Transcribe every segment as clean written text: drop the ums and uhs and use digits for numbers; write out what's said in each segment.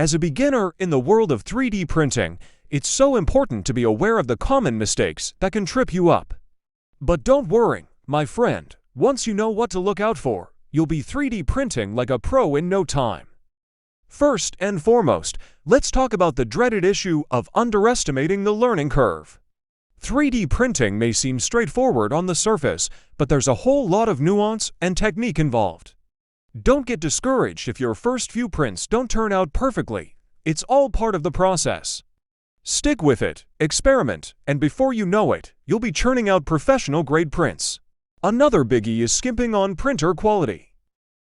As a beginner in the world of 3D printing, it's so important to be aware of the common mistakes that can trip you up. But don't worry, my friend, once you know what to look out for, you'll be 3D printing like a pro in no time. First and foremost, let's talk about the dreaded issue of underestimating the learning curve. 3D printing may seem straightforward on the surface, but there's a whole lot of nuance and technique involved. Don't get discouraged if your first few prints don't turn out perfectly. It's all part of the process. Stick with it, experiment, and before you know it, you'll be churning out professional-grade prints. Another biggie is skimping on printer quality.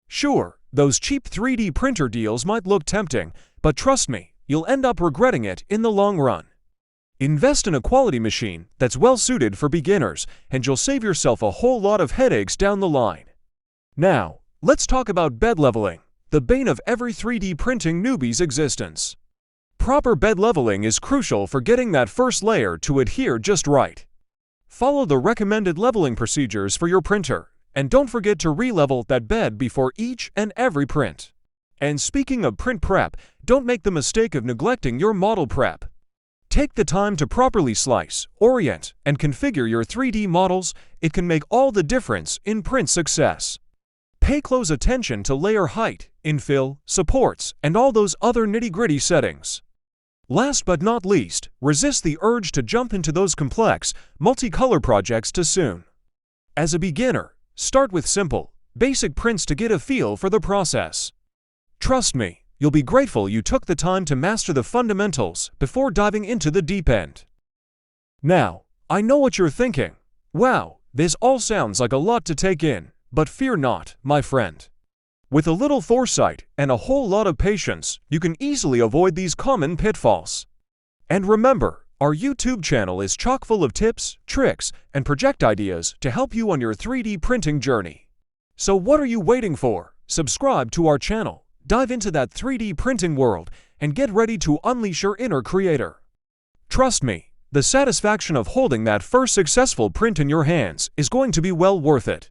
Sure, those cheap 3D printer deals might look tempting, but trust me, you'll end up regretting it in the long run. Invest in a quality machine that's well-suited for beginners, and you'll save yourself a whole lot of headaches down the line. Now, let's talk about bed leveling, the bane of every 3D printing newbie's existence. Proper bed leveling is crucial for getting that first layer to adhere just right. Follow the recommended leveling procedures for your printer, and don't forget to re-level that bed before each and every print. And speaking of print prep, don't make the mistake of neglecting your model prep. Take the time to properly slice, orient, and configure your 3D models. It can make all the difference in print success. Pay close attention to layer height, infill, supports, and all those other nitty-gritty settings. Last but not least, resist the urge to jump into those complex, multicolor projects too soon. As a beginner, start with simple, basic prints to get a feel for the process. Trust me, you'll be grateful you took the time to master the fundamentals before diving into the deep end. Now, I know what you're thinking. Wow, this all sounds like a lot to take in, but fear not, my friend. With a little foresight and a whole lot of patience, you can easily avoid these common pitfalls. And remember, our YouTube channel is chock full of tips, tricks, and project ideas to help you on your 3D printing journey. So what are you waiting for? Subscribe to our channel, dive into that 3D printing world, and get ready to unleash your inner creator. Trust me, the satisfaction of holding that first successful print in your hands is going to be well worth it.